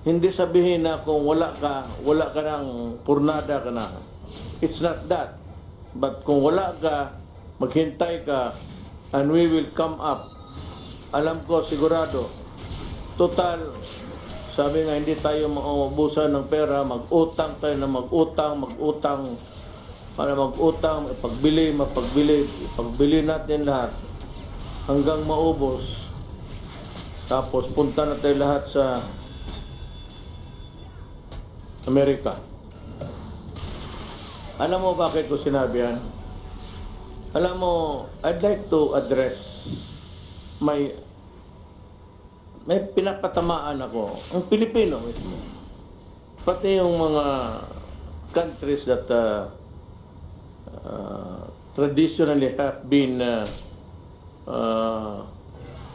Hindi sabihin na kung wala ka ng purnada ka na. It's not that. But kung wala ka, maghintay ka, and we will come up. Alam ko, sigurado. Total, sabi nga, hindi tayo maubusan ng pera, mag-utang tayo na mag-utang, para mag-utang, ipagbili natin lahat, hanggang maubos. Tapos punta na tayo lahat sa Amerika. Alam mo bakit ko sinabi yan? Alam mo, I'd like to address may pinapatamaan ako. Ang Pilipino mismo. Pati yung mga countries that traditionally have been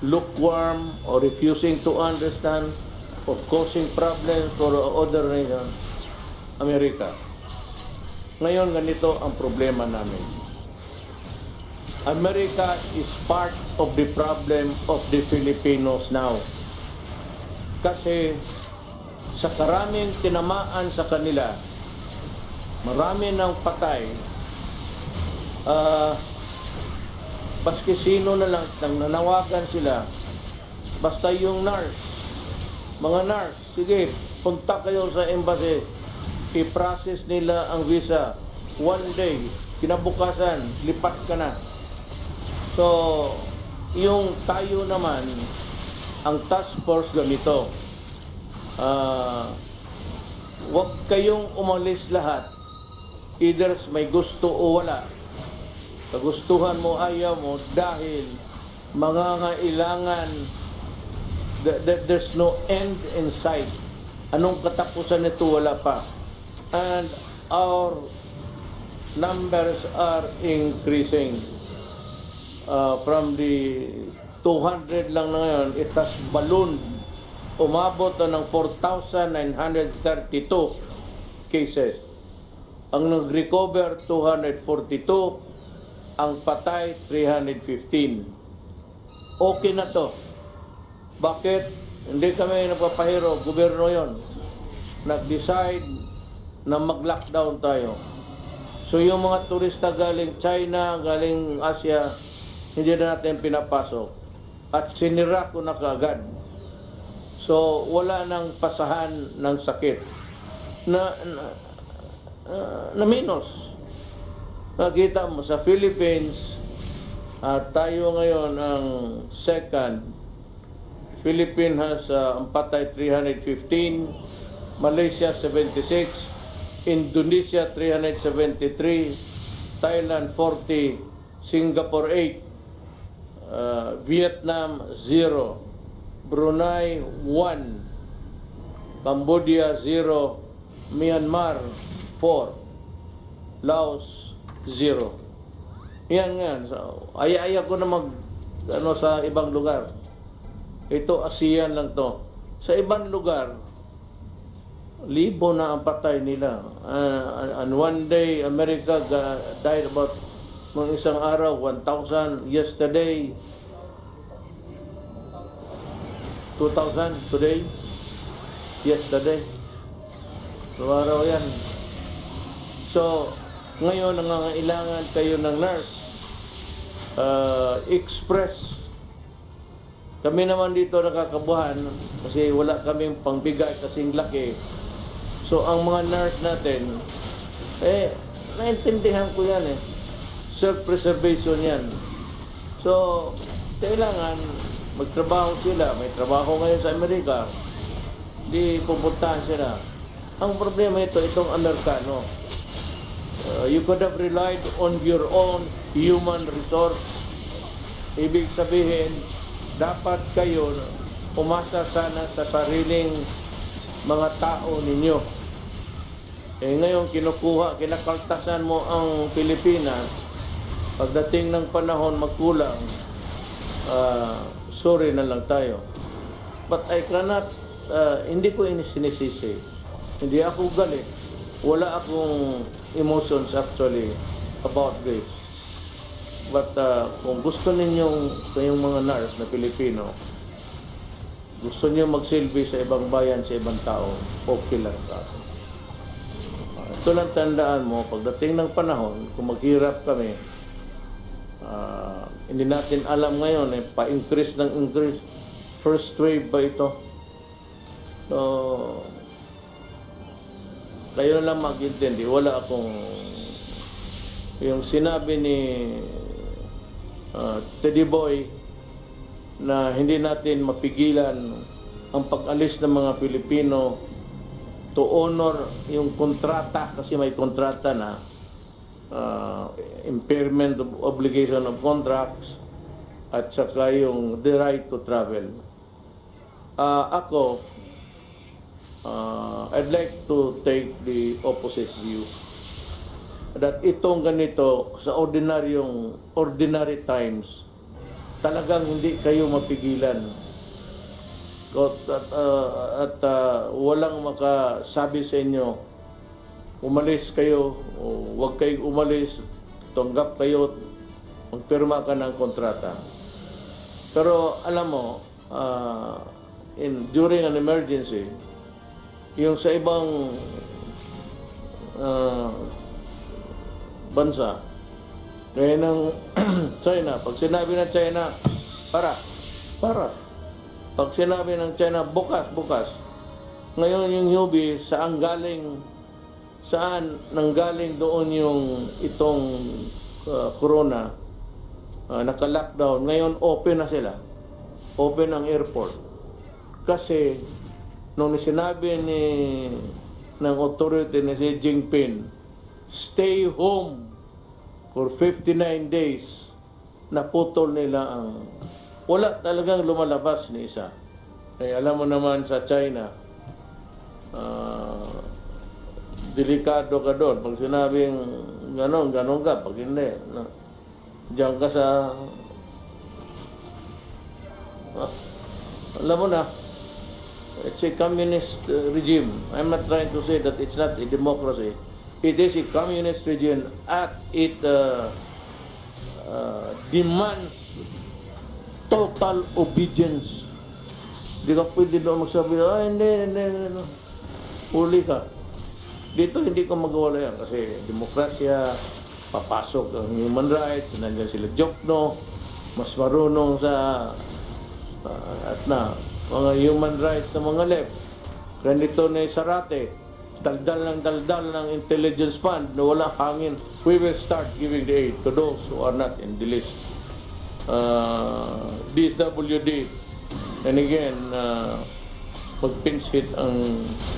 lukewarm or refusing to understand or causing problems for other nations, Amerika. Ngayon, ganito ang problema namin. America is part of the problem of the Filipinos now. Kasi sa karaming tinamaan sa kanila, marami ng patay, baski sino na lang nang nanawagan sila, basta yung nurse, mga nurse, sige, punta kayo sa embassy, i-process nila ang visa. One day, kinabukasan, lipat ka na. So, yung tayo naman, ang task force ganito, huwag kayong umalis lahat, either may gusto o wala. Kagustuhan mo, ayaw mo, dahil mangangailangan, there's no end in sight. Anong katapusan nito? Wala pa. And our numbers are increasing. From the 200 lang na ngayon, it has ballooned. Umabot na ng 4,932 cases. Ang nag-recover, 242. Ang patay, 315. Okay na to. Bakit? Hindi kami nagpapahiro. Gobyerno yon. Nag-decide na mag-lockdown tayo. So yung mga turista galing China, galing Asia, hindi na natin pinapasok. At sinira ko na kaagad. So wala nang pasahan ng sakit. Na minus. Nakita mo sa Philippines, tayo ngayon ang second. Philippines has ang patay 315, Malaysia 76, Indonesia 373, Thailand 40, Singapore 8, Vietnam 0, Brunei 1, Cambodia 0, Myanmar 4, Laos 0. Yan nga. So, aya ko na sa ibang lugar. Ito, ASEAN lang to. Sa ibang lugar, libo na ang patay nila. And one day, America died about mga isang araw, 1,000. Yesterday, 2,000. Today, yesterday. So, araw yan. So, ngayon, nangangailangan kayo ng nurse. Express. Kami naman dito nakakabuhan kasi wala kaming pangbigay kasing laki. So, ang mga nurse natin, naintindihan ko yan eh. Self-preservation yan. So, kailangan magtrabaho sila. May trabaho ngayon sa Amerika. Di pupuntahan sila. Ang problema itong Amerikano. You could have relied on your own human resource. Ibig sabihin, dapat kayo umasa sana sa sariling mga tao ninyo. Ngayon, kinakaltasan mo ang Pilipinas. Pagdating ng panahon magkulang, sorry na lang tayo. But I cannot, hindi ko sinisisi. Hindi ako galit. Wala akong emotions actually about this. But kung gusto ninyong kayong mga nurse na Pilipino, gusto niyo magsilbi sa ibang bayan, sa ibang tao, okay lang sa akin. Ito lang tandaan mo, pagdating ng panahon, kung maghirap kami, hindi natin alam ngayon, pa-increase ng increase. First wave ba ito? So, kayo na lang mag-intindi. Wala akong... Yung sinabi ni Teddy Boy na hindi natin mapigilan ang pag-alis ng mga Pilipino to honor yung kontrata, kasi may kontrata na impairment of obligation of contracts at saka yung the right to travel. Ako, I'd like to take the opposite view. That itong ganito, sa ordinary times, talagang hindi kayo mapigilan. At walang makasabi sa inyo, umalis kayo, o huwag kayong umalis, tanggap kayo, magpirma ka ng kontrata. Pero alam mo, during an emergency, yung sa ibang bansa, gaya ng China, pag sinabi ng China, para. Pag sinabi ng China, bukas. Ngayon yung Yubi, saan nanggaling doon yung itong corona, naka-lockdown. Ngayon open na sila. Open ang airport. Kasi nung sinabi ng authority ni Xi Jinping, stay home for 59 days, naputol nila ang... Wala talagang lumalabas ni isa. Eh, alam mo naman sa China, delikado ka doon. Pag sinabing ganon ka, pag hindi, diyan ka sa... alam mo na, it's a communist regime. I'm not trying to say that it's not a democracy. It is a communist regime at it demands total obedience. Hindi ka pwede doon magsabi, hindi. Uli ka. Dito hindi ko magawala yan kasi demokrasya, papasok ang human rights, nandiyan sila Jokno, mas marunong sa mga human rights sa mga left. Ganito na Sarate, daldal ng intelligence fund na wala hangin. We will start giving the aid to those who are not in the list. DSWD, and again, mag-pinch hit ang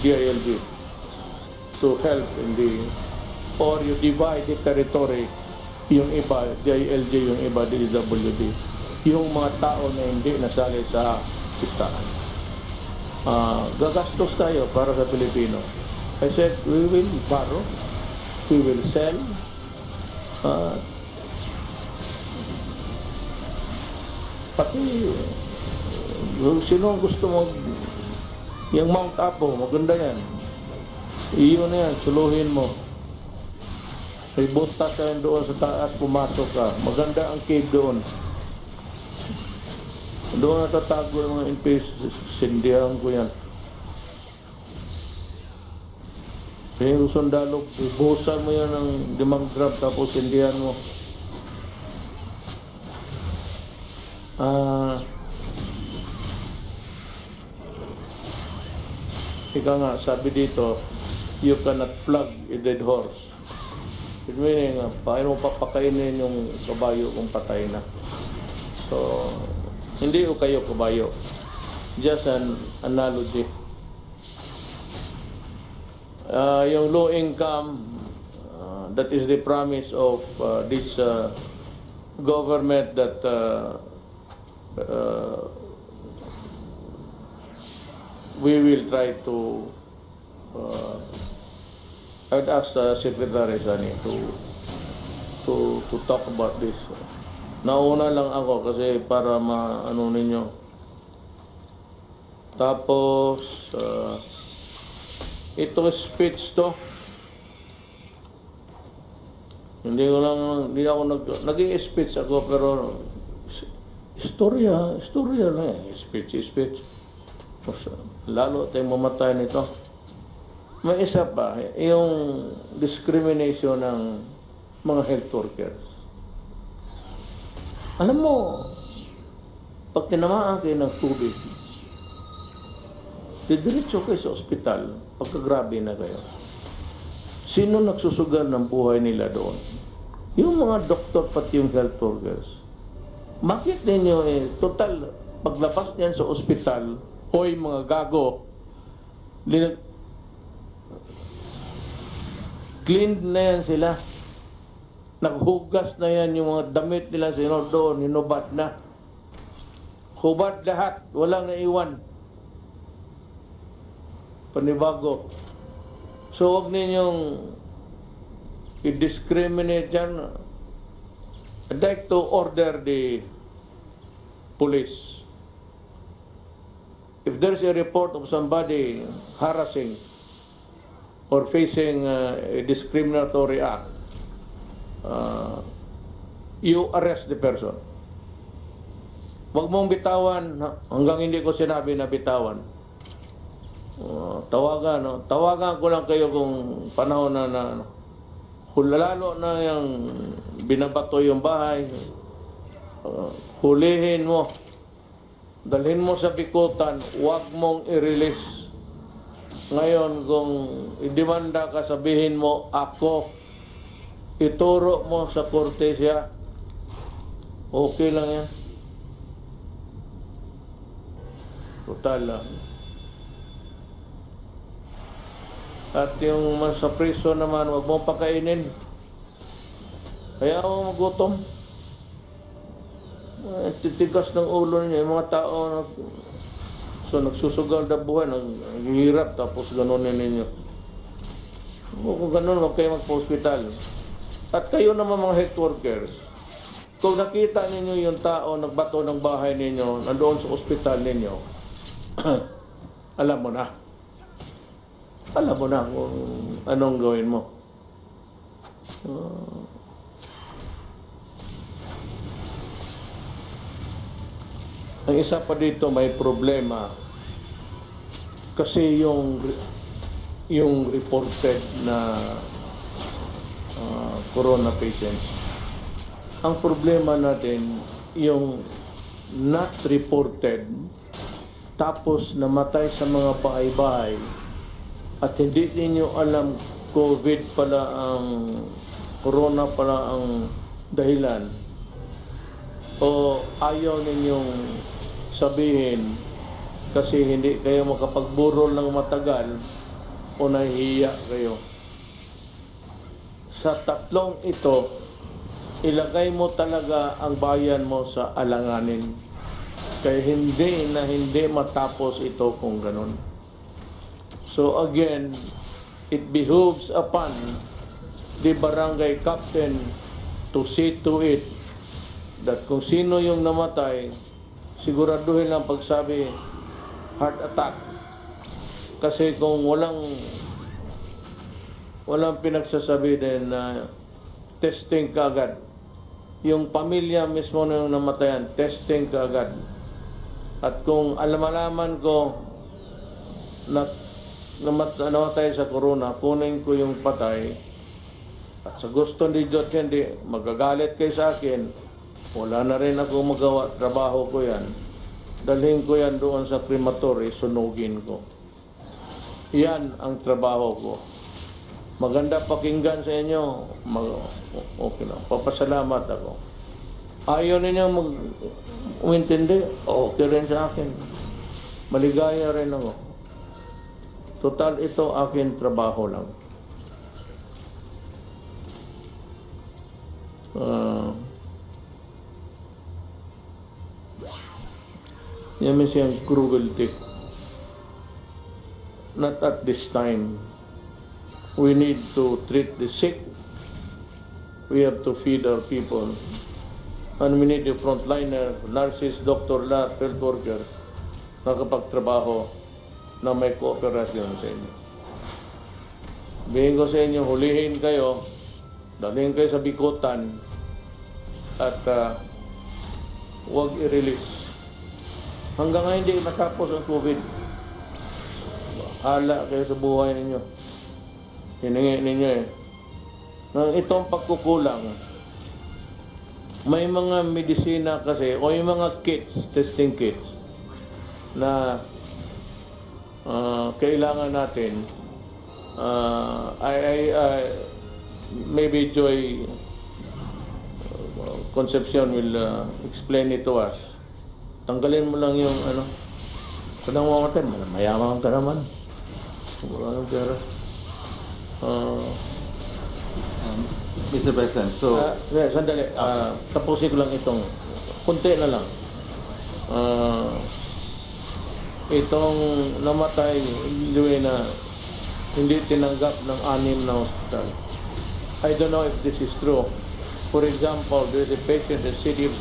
DILG to help in the, or you divide the territory, yung iba, DILG, yung iba, DSWD, yung mga tao na hindi nasali sa listahan. Gagastos tayo para sa Pilipino. I said, we will borrow, we will sell, pati sino gusto mo yung Mount Apo, maganda yan, iyon na yan, suluhin mo, may butas ka doon sa taas, pumasok ka, maganda ang cave doon natatago yung mga NPS, sindihan ko yan. Kaya yung sundalo, ibuhusan mo yan ng 5 gram tapos sindihan mo. Ika nga, sabi dito, you cannot flog a dead horse. It meaning, paano mo papakainin yung kabayo kung patay na. So, hindi o kayo kabayo. Just an analogy. Yung low income, that is the promise of this government that we will try to I'd ask Secretary Sani to talk about this. Nauna lang ako kasi para maano ninyo. Tapos ito speech to. Hindi ako nag-i-speech ako pero istorya lang speech. Lalo tayong mamatay nito. May isa pa, yung discrimination ng mga health workers. Alam mo, pag tinamaan kayo ng tubig, didiretso kayo sa ospital, pagkagrabe na kayo. Sino nagsusugal ng buhay nila doon? Yung mga doktor pati yung health workers. Bakit ninyo total, paglabas niyan sa ospital, hoy mga gago, cleaned na yan sila. Naghugas na yan yung mga damit nila sino doon, hinubad na. Hubad lahat, walang naiwan. Panibago. So, huwag ninyong i-discriminate yan. I'd like to order the police. If there's a report of somebody harassing or facing a discriminatory act, you arrest the person. Huwag mong bitawan hanggang hindi ko sinabi na bitawan. Tawagan ko lang kayo kung panahon na lalo na yung binabato yung bahay, hulihin mo, dalhin mo sa bikutan, huwag mong i-release. Ngayon, kung idemanda ka, sabihin mo, ako, ituro mo sa korte siya, okay lang yan. Total lang. At yung sa priso naman, huwag mong pakainin. Kaya ako magutom. Titigas ng ulo niya, yung mga tao nagsusugal na buhay, naghihirap, tapos ganunin ninyo. Kung ganun, huwag kayo magpa-hospital. At kayo naman mga health workers, kung nakita ninyo yung tao nagbato ng bahay ninyo, nandoon sa ospital ninyo, alam mo na. Alam mo na kung anong gawin mo. Ang isa pa dito may problema kasi yung reported na corona patients. Ang problema natin yung not reported tapos namatay sa mga bahay-bahay at hindi ninyo alam COVID pala ang corona pala ang dahilan o ayaw ninyong sabihin kasi hindi kayo makapagburol ng matagal o nahihiya kayo. Sa tatlong ito, ilagay mo talaga ang bayan mo sa alanganin. Kaya hindi matapos ito kung ganun. So again, it behooves upon the barangay captain to see to it that kung sino yung namatay, siguraduhin lang pagsabi heart attack. Kasi kung walang pinagsasabi din na testing kaagad. Yung pamilya mismo na yung namatayan, testing kaagad. At kung alaman ko na namatay sa corona, kunin ko yung patay. At sa gusto ni Diyos hindi, magagalit kayo sa akin, wala na rin ako magawa, trabaho ko yan. Dalhin ko yan doon sa crematory, sunugin ko. Yan ang trabaho ko. Maganda pakinggan sa inyo, okay na, papasalamat ako. Ayaw ninyo umintindi, okay rin sa akin. Maligaya rin ako. Total, ito akin trabaho lang. Yan may siyang cruelty. Not at this time. We need to treat the sick. We have to feed our people. And we need the frontliner, nurses, doctor, health workers na kapagtrabaho na may kooperasyon sa inyo. Sabihin ko sa inyo, hulihin kayo, dalhin kayo sa bikutan, at huwag i-release. Hanggang ngayon hindi matapos ang COVID. Hala kayo sa buhay ninyo. Hiningi ninyo eh. Itong pagkukulang, may mga medisina kasi, o yung mga kits, testing kits, na kailangan natin. Maybe Joy Concepcion will explain it to us. Tanggalin mo lang yung ano. Kadang mga tayo, mayaman ka naman. Wala nang pera. Mr. President, so... Sandali. Tapusin ko lang itong. Kunti na lang. Itong namatay, na hindi tinanggap ng 6 na hospital. I don't know if this is true. For example, there is a patient in the city of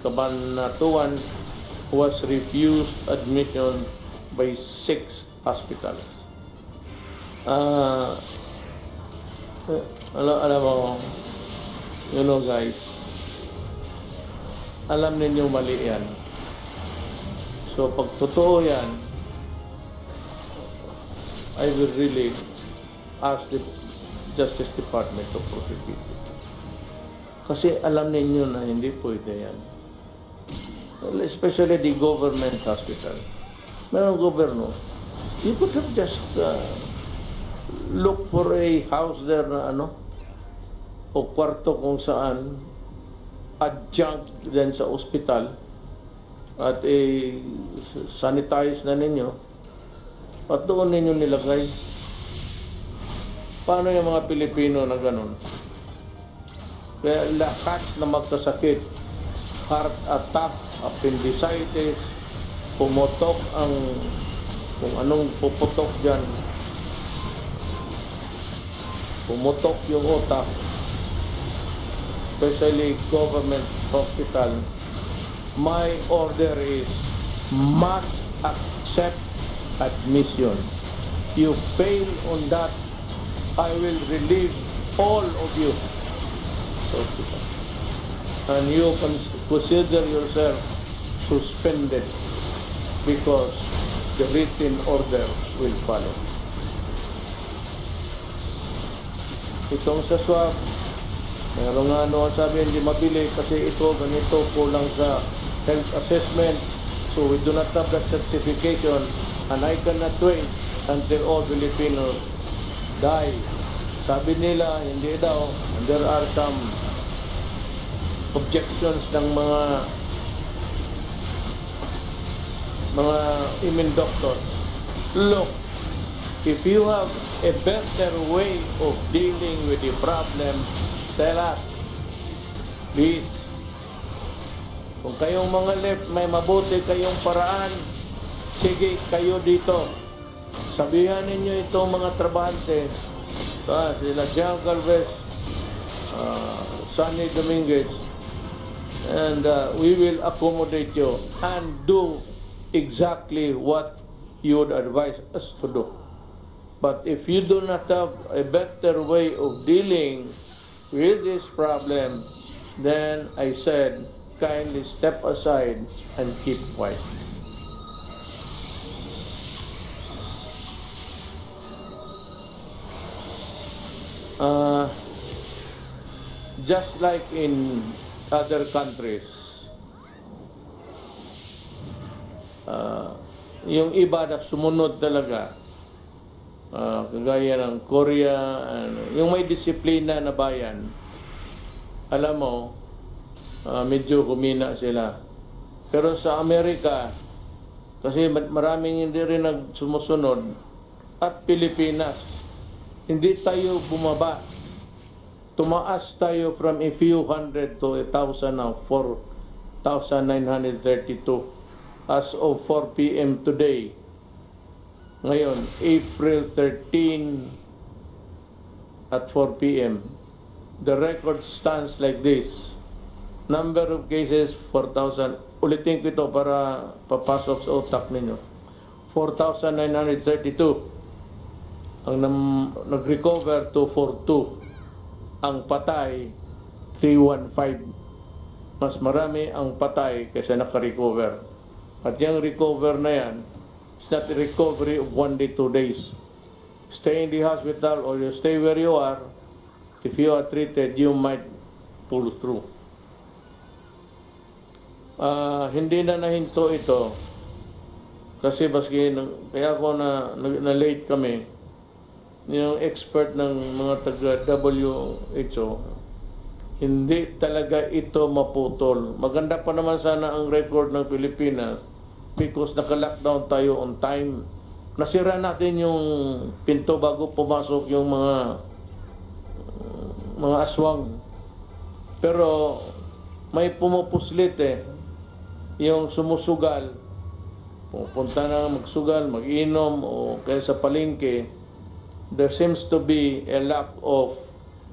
Cabanatuan who was refused admission by 6 hospitals. Alam mo, you know guys, alam ninyo mali yan. So pag totoo yan, I will really ask the Justice Department to prosecute it. Kasi alam ninyo na hindi pwede yan. Well, especially the government hospital. Merong gobyerno. You could have just look for a house there na ano, o kwarto kung saan adjunct din sa ospital at sanitize na ninyo at doon ninyo nilagay. Paano yung mga Pilipino na ganun? Kaya lahat na magkasakit, heart attack, appendicitis, pumutok ang kung anong puputok dyan, pumutok yung utak, especially government hospital, my order is must accept admission. You fail on that, I will relieve all of you. And you can consider yourself suspended because the written order will follow. Itong sa swab, meron nga sabi hindi mabili kasi ito, ganito, kulang sa health assessment. So we do not have that certification and I cannot wait until all Filipinos die. Sabi nila, hindi daw. And there are some objections ng mga immune doctors. Look, if you have a better way of dealing with the problem, tell us. Please. Kung kayong mga left, may mabuti kayong paraan, sige, kayo dito. Sabihan ninyo itong mga trabahante, sila Jean Galvez, Sonny Dominguez, and we will accommodate you and do exactly what you would advise us to do. But if you do not have a better way of dealing with this problem, then I said, kindly step aside and keep quiet. Just like in other countries, yung iba na sumunod talaga, kagaya ng Korea, yung may disiplina na bayan, alam mo, medyo humina sila. Pero sa Amerika, kasi maraming hindi rin sumusunod, at Pilipinas, hindi tayo bumaba. Tumaas tayo from a few hundred to 1,000 now, 4,932 as of 4 p.m. today. Ngayon, April 13 at 4 p.m. The record stands like this. Number of cases, 4,000. Ulitin ko ito para papasok sa utak ninyo. 4,932. Ang nag-recover, 242. Ang patay, 315. Mas marami ang patay kaysa naka-recover. At yung recover na yan, It's not a recovery of 1 day, 2 days. Stay in the hospital or you stay where you are. If you are treated, you might pull through. Hindi na nahinto ito kasi baski kaya ako na late kami. Yung expert ng mga taga WHO, hindi talaga ito maputol. Maganda pa naman sana ang record ng Pilipinas because naka-lockdown tayo on time. Nasira natin yung pinto bago pumasok yung mga aswang. Pero may pumupuslit yung sumusugal, pupunta na magsugal, mag-inom o kaya sa palengke. There seems to be a lack of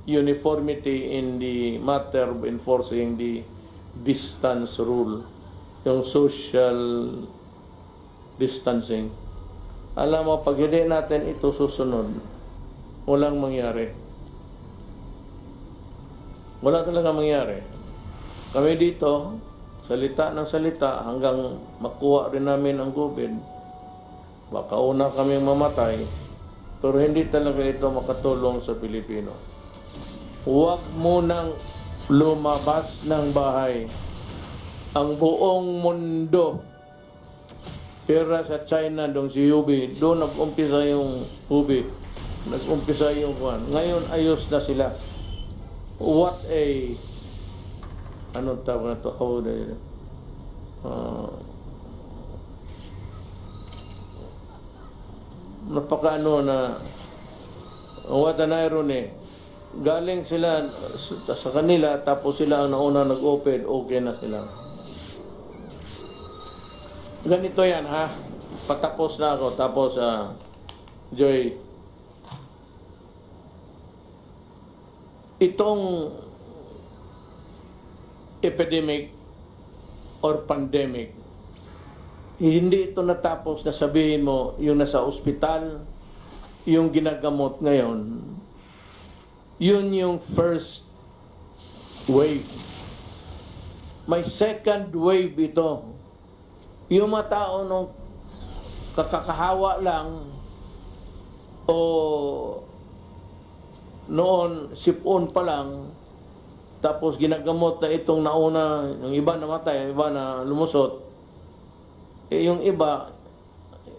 uniformity in the matter of enforcing the distance rule, yung social distancing. Alam mo, pag hindi natin ito susunod, walang mangyari. Wala talaga mangyari. Kami dito, salita ng salita hanggang makuha rin namin ang COVID. Baka una kaming mamatay, pero hindi talaga ito makatulong sa Pilipino. Huwag munang lumabas ng bahay. Ang buong mundo, pera sa China, doon si Hubi, doon nag-umpisa yung Hubi, nag-umpisa yung Juan. Ngayon, ayos na sila. What a, anong tawag na ito? Napaka-ano na, what an irony. Galing sila sa kanila, tapos sila ang nauna nag-open, okay na sila. Ganito yan, ha? Patapos na ako, tapos, Joy, itong epidemic or pandemic, hindi ito natapos na sabihin mo yung nasa ospital, yung ginagamot ngayon, yun yung first wave. May second wave ito. Yung mga tao nung kakakahawa lang o noon sipon pa lang, tapos ginagamot na itong nauna, yung iba namatay, yung iba na lumusot, yung iba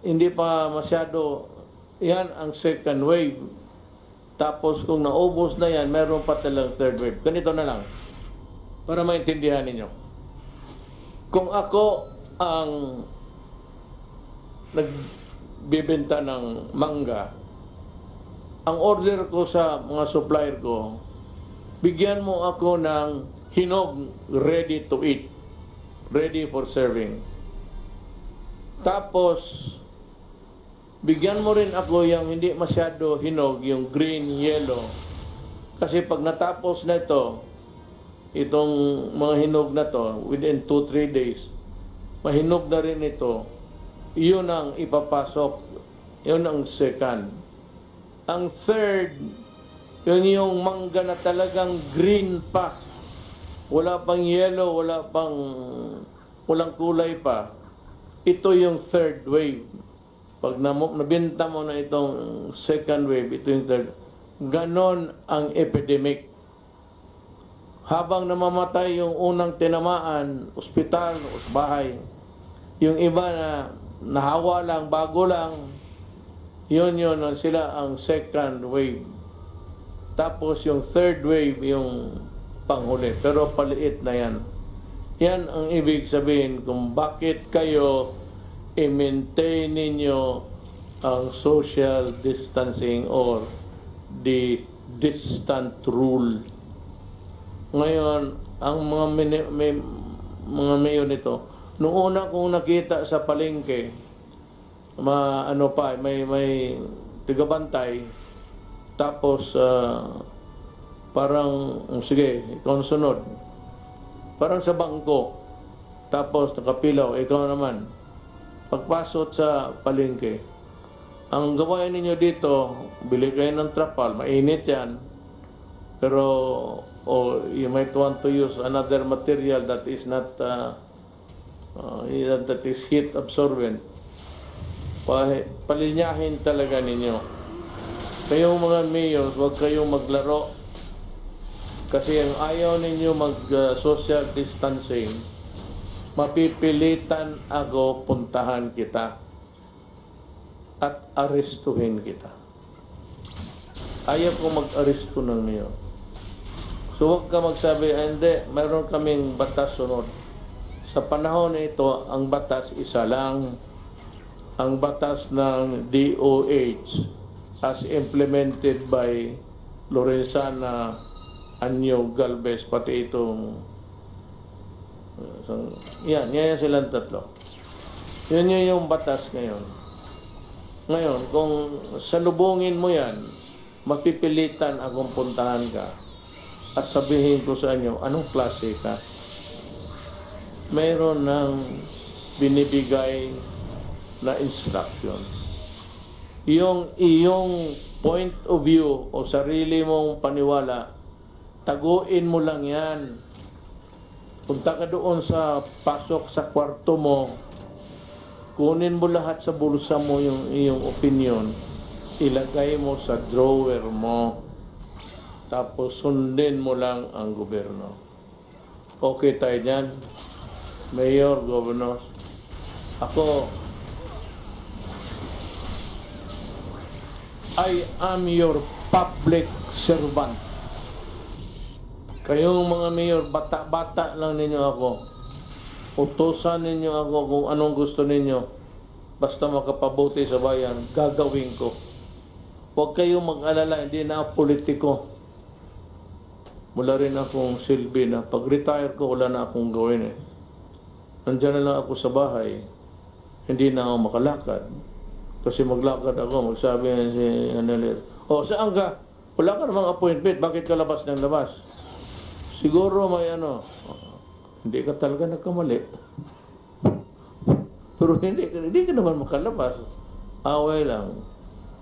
hindi pa masyado, yan ang second wave. Tapos kung naubos na yan, meron pa talagang third wave. Ganito na lang, para maintindihan ninyo. Kung ako ang nagbibenta ng mangga, ang order ko sa mga supplier ko, bigyan mo ako ng hinog ready to eat, ready for serving. Tapos, bigyan mo rin ako yung hindi masyado hinog, yung green, yellow. Kasi pag natapos na ito, itong mga hinog na to, within 2-3 days, mahinog na rin ito, yun ang ipapasok, yun ang second. Ang third, yun yung mangga na talagang green pa. Wala pang yellow, walang kulay pa. Ito yung third wave. Pag nabinta mo na itong second wave, ito yung third. Ganon ang epidemic. Habang namamatay yung unang tinamaan, ospital o bahay, yung iba na nahawa lang, bago lang, yun sila ang second wave. Tapos yung third wave, yung panghuli. Pero paliit na yan. Yan ang ibig sabihin kung bakit kayo i-maintain ninyo ang social distancing or the distant rule. Ngayon, ang mga mayo nito, noong una kong nakita sa palengke, may tigabantay, tapos parang, sige, ikaw ang sunod. Parang sa bangko. Tapos nakapilaw, ikaw naman. Pagpasok sa palengke, ang gawain ninyo dito, bili kayo ng trapal, mainit yan. Pero, you might want to use another material that is not, that is heat absorbent. palinyahin talaga ninyo. Kayong mga mayors, huwag kayong maglaro. Kasi ang ayaw ninyo mag-social distancing, mapipilitan ako puntahan kita at arestuhin kita. Ayaw ko mag-aresto ng mayor. So huwag ka magsabi, hindi, mayroon kaming batas sunod. Sa panahon na ito, ang batas isa lang. Ang batas ng DOH as implemented by Lorenzana Anyo Galvez, pati itong yan silang tatlo. Yun yung batas ngayon. Ngayon, kung salubungin mo yan, mapipilitan akong puntahan ka at sabihin ko sa inyo, anong klase ka? Mayroon ng binibigay na instruction. Yung iyong point of view o sarili mong paniwala, taguin mo lang yan. Punta ka doon sa pasok sa kwarto mo, kunin mo lahat sa bulsa mo yung iyong opinion, ilagay mo sa drawer mo, tapos sundin mo lang ang gobyerno. Okay tayo dyan? Mayor, Governor, ako, I am your public servant. Kayong mga mayor, bata-bata lang ninyo ako. Utusan ninyo ako kung anong gusto ninyo. Basta makapabuti sa bayan, gagawin ko. Huwag kayong mag-alala, hindi na ako politiko. Mula rin akong silbi na pag-retire ko, wala na akong gawin eh. Nandiyan na lang ako sa bahay, hindi na ako makalakad. Kasi maglakad ako, magsabi si Hanelir, oh, saan ka? Wala ka namang appointment, bakit ka labas ng labas? Siguro may hindi ka talaga nagkamali. Pero hindi ka naman makalabas. Away lang.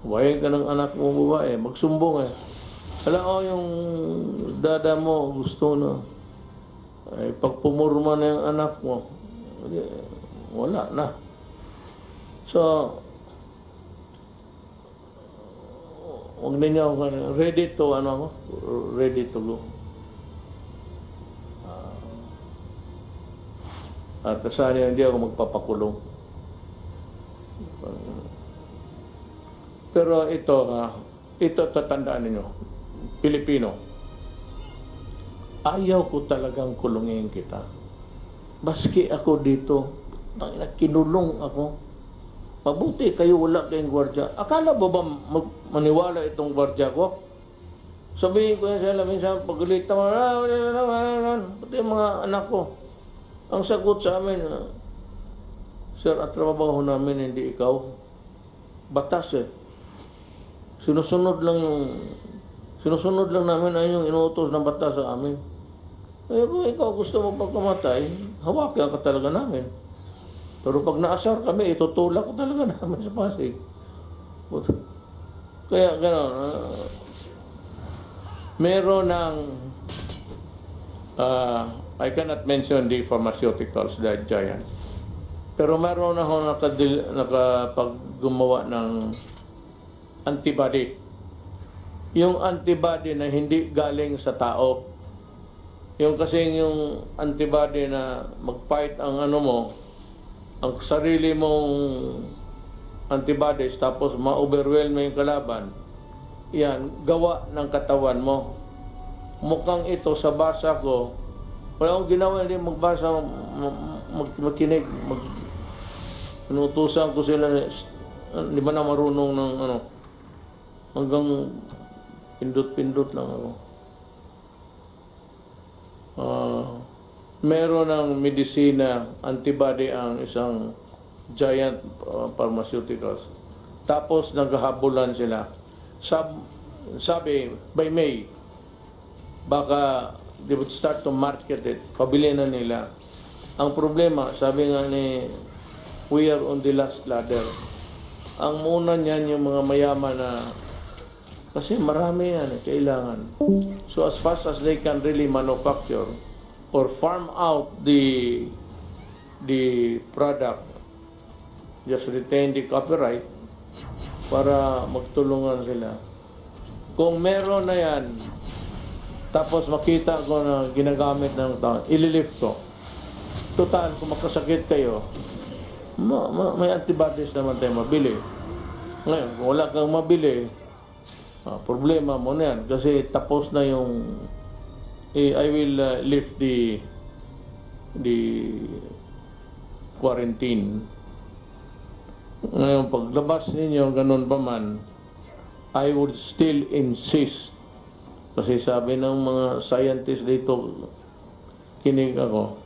Huwayin ka ng anak mo babae, magsumbong eh. Alam yung dada mo gusto na ay pagpumurma na yung anak mo, wala na. So, huwag ninyo ready to ready to go. At sana hindi ako magpapakulong. Pero ito tatandaan ninyo, Pilipino, ayaw ko talagang kulungin kita. Baski ako dito, kinulong ako. Mabuti kayo wala kayong gwardya. Akala ba maniwala itong gwardya ko? Sabihin ko yan sila, minsan pagalitan mo, pati mga anak ko. Ang sagot sa amin, sir, at trabaho namin, hindi ikaw. Batas eh. Sinusunod lang namin ay yung inuutos ng batas sa amin. Eh, kung ikaw gusto mo pagkamatay, hawakan ka talaga namin. Pero pag naasar kami, itutulak ka talaga namin sa Pasig. Kaya gano'n, meron ng I cannot mention the pharmaceuticals, the giants. Pero meron ako nakapaggumawa ng antibody. Yung antibody na hindi galing sa tao. Yung kasing yung antibody na mag-fight ang ang sarili mong antibodies tapos ma-overwhelm mo yung kalaban. Yan, gawa ng katawan mo. Mukhang ito sa basa ko, wala akong ginawa, hindi magbasa, magkinig, inutusan ko sila, di ba na marunong ng hanggang pindot-pindot lang ako. Meron ng medisina, antibody ang isang giant pharmaceuticals. Tapos naghahabulan sila. Sabi, by May, baka they would start to market it. Pabili na nila. Ang problema, sabi nga we are on the last ladder. Ang muna niyan yung mga mayaman na, kasi marami yan, kailangan. So as fast as they can really manufacture or farm out the product, just retain the copyright para magtulungan sila. Kung meron na yan, tapos makita ko na ginagamit ng tao, ililift ko. Total, kung makasakit kayo, may antibodies naman tayo mabili. Ngayon, kung wala kang mabili, problema mo na yan. Kasi tapos na yung, I will lift the quarantine. Ngayon, paglabas ninyo, ganun pa man, I would still insist. Kasi sabi ng mga scientists dito, kinig ako.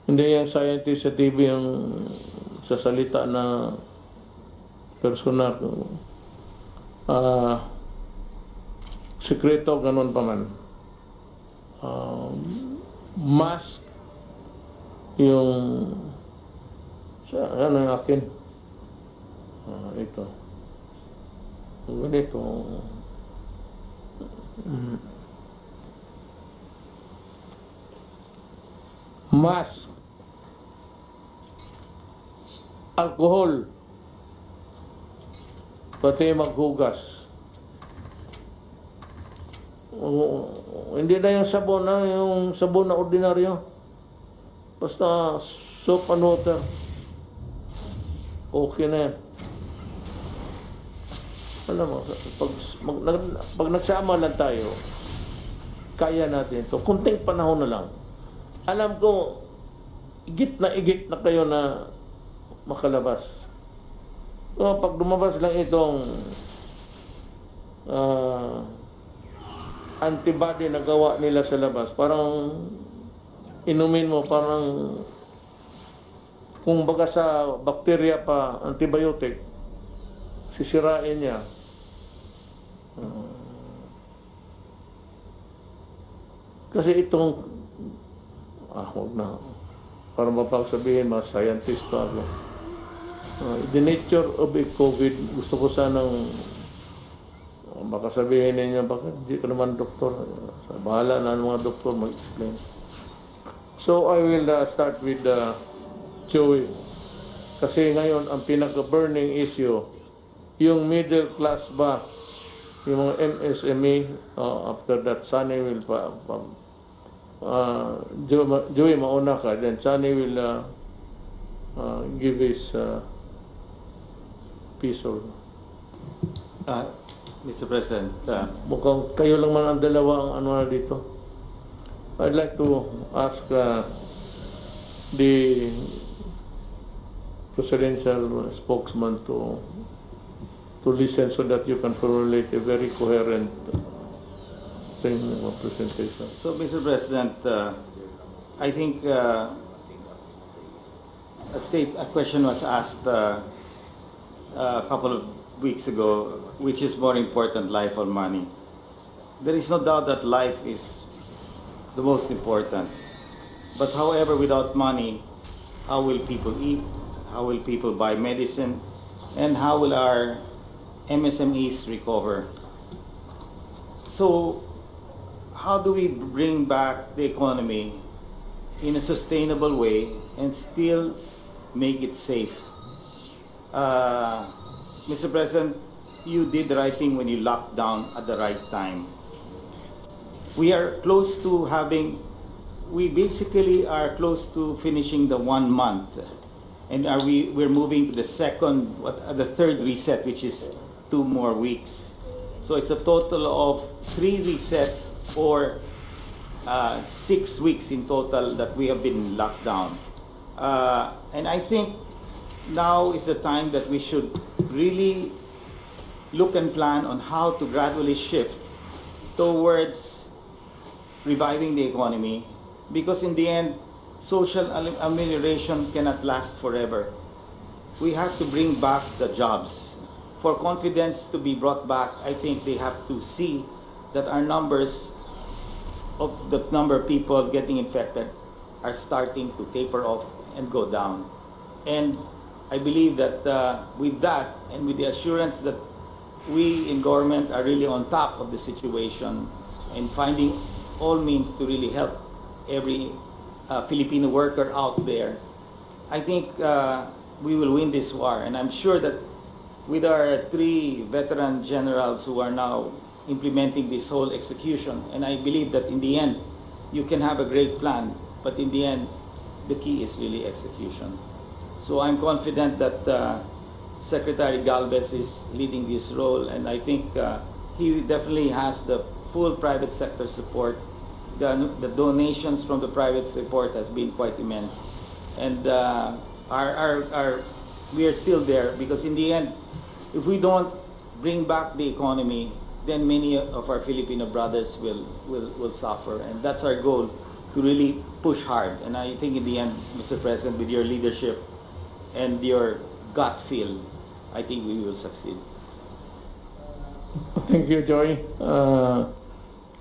Hindi yung scientist sa TV yung sasalita na persona. Sekreto, ganun pa man. Mask, yung ano yung akin? Ito. Ganito. Mask, alcohol, pati maghugas. Hindi na yung sabon, yung sabon na ordinaryo. Basta soap and water. Okay na yan. Alam mo, pag nagsama lang tayo, kaya natin ito. Kunting panahon na lang. Alam ko, igit na kayo na makalabas. Pag lumabas lang itong antibody na gawa nila sa labas, parang inumin mo, parang kung baga sa bakterya pa, antibiotic, sisirain niya. Kasi itong wag na. Para mapagsabihin, mga scientist pa ako. The nature of a COVID, gusto ko sanang baka sabihin ninyo, bakit hindi ko naman doktor? Bahala na ng mga doktor mag-explain. So I will start with Joey. Kasi ngayon, ang pinaka-burning issue, yung middle class ba, yung mga MSME, after that, Sunny will Joey, mauna ka, then Sunny will give his piece of... Mr. President, mukhang kayo lang man ang dalawa ang ano na dito. I'd like to ask the presidential spokesman to listen so that you can formulate a very coherent thing of presentation. so Mr. President, I think a question was asked a couple of weeks ago, which is more important, life or money? There is no doubt that life is the most important. But however, without money, how will people eat? How will people buy medicine? And how will our MSMEs recover? So, how do we bring back the economy in a sustainable way and still make it safe? Mr. President, you did the right thing when you locked down at the right time. We are close to we basically are close to finishing the 1 month. And we're moving to the third reset, which is 2 more weeks. So it's a total of 3 resets or 6 weeks in total that we have been locked down. And I think now is the time that we should really look and plan on how to gradually shift towards reviving the economy, because in the end, social amelioration cannot last forever. We have to bring back the jobs. For confidence to be brought back, I think they have to see that our numbers of the number of people getting infected are starting to taper off and go down. And I believe that with that and with the assurance that we in government are really on top of the situation and finding all means to really help every Filipino worker out there, I think we will win this war. And I'm sure that with our 3 veteran generals who are now implementing this whole execution, and I believe that in the end, you can have a great plan, but in the end, the key is really execution. So I'm confident that Secretary Galvez is leading this role, and I think he definitely has the full private sector support. The donations from the private support has been quite immense, and we are still there, because in the end, if we don't bring back the economy, then many of our Filipino brothers will suffer, and that's our goal, to really push hard. And I think in the end, Mr. President, with your leadership and your gut feel, I think we will succeed. Thank you, Joy.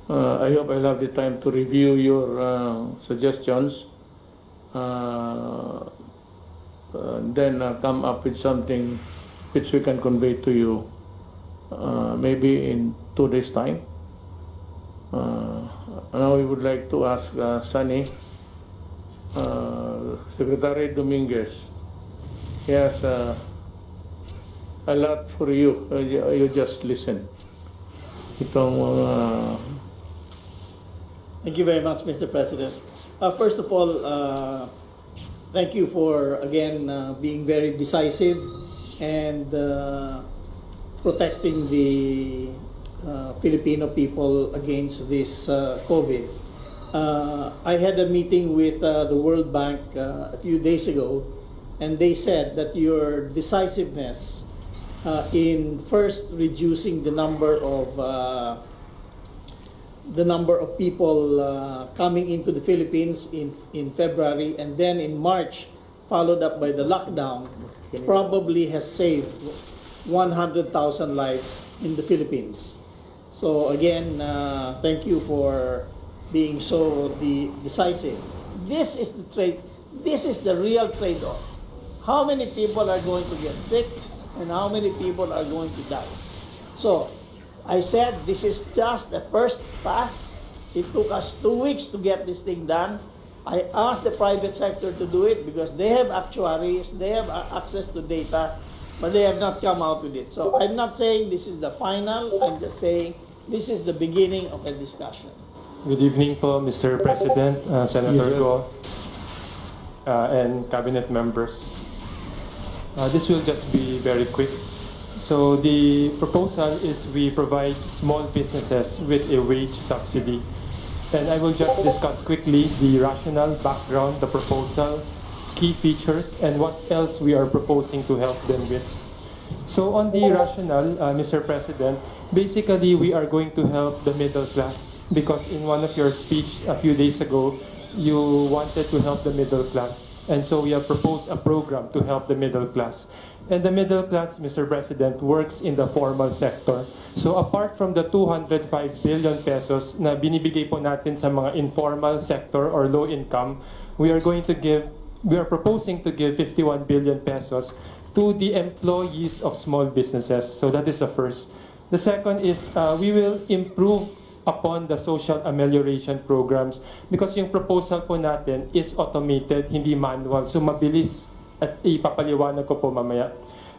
I hope I'll have the time to review your suggestions, then come up with something which we can convey to you maybe in 2 days' time. Now we would like to ask Sunny, Secretary Dominguez. He has a lot for you. You just listen. Thank you very much, Mr. President. First of all, thank you for, again, being very decisive and protecting the Filipino people against this COVID. I had a meeting with the World Bank a few days ago, and they said that your decisiveness in first reducing the number of people coming into the Philippines in February, and then in March, followed up by the lockdown, probably has saved 100,000 lives in the Philippines. So again, thank you for being so decisive. This is the trade. This is the real trade-off. How many people are going to get sick, and how many people are going to die? So I said this is just the first pass. It took us 2 weeks to get this thing done. I asked the private sector to do it because they have actuaries, they have access to data, but they have not come out with it. So I'm not saying this is the final, I'm just saying this is the beginning of a discussion. Good evening po, Mr. President, Senator Go, and cabinet members. This will just be very quick. So the proposal is we provide small businesses with a wage subsidy. And I will just discuss quickly the rationale, background, the proposal, key features, and what else we are proposing to help them with. So on the rationale, Mr. President, basically we are going to help the middle class, because in one of your speech a few days ago, you wanted to help the middle class. And so we have proposed a program to help the middle class. And the middle class, Mr. President, works in the formal sector. So apart from the 205 billion pesos na binibigay po natin sa mga informal sector or low income, we are proposing to give 51 billion pesos to the employees of small businesses. So that is the first. The second is we will improve upon the social amelioration programs, because yung proposal po natin is automated, hindi manual. So mabilis, at ipapaliwanag ko po mamaya.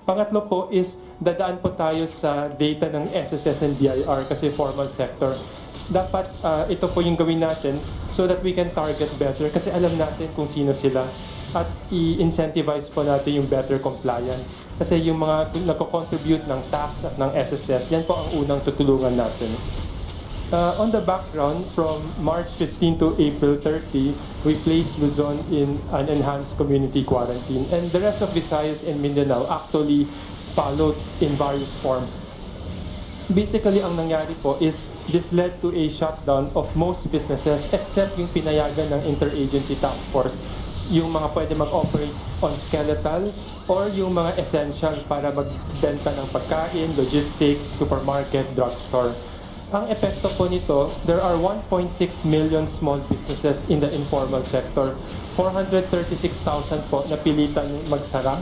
Pangatlo po is dadaan po tayo sa data ng SSS and BIR kasi formal sector. Dapat ito po yung gawin natin so that we can target better, kasi alam natin kung sino sila, at i-incentivize po natin yung better compliance. Kasi yung mga nagko-contribute ng tax at ng SSS, yan po ang unang tutulungan natin. On the background, from March 15 to April 30, we placed Luzon in an enhanced community quarantine, and the rest of Visayas and Mindanao actually followed in various forms. Basically, ang nangyari po is this led to a shutdown of most businesses except yung pinayagan ng interagency task force, yung mga pwede mag-operate on skeletal or yung mga essential para magbenta ng pagkain, logistics, supermarket, drugstore. Ang epekto po nito, there are 1.6 million small businesses in the informal sector. 436,000 po napilitan magsara.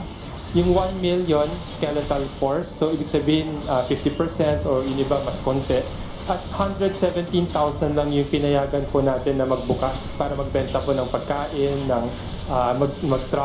Yung 1 million skeletal force, so ibig sabihin 50% or yung iba mas konti. At 117,000 lang yung pinayagan po natin na magbukas para magbenta po ng pagkain, ng mag-travel.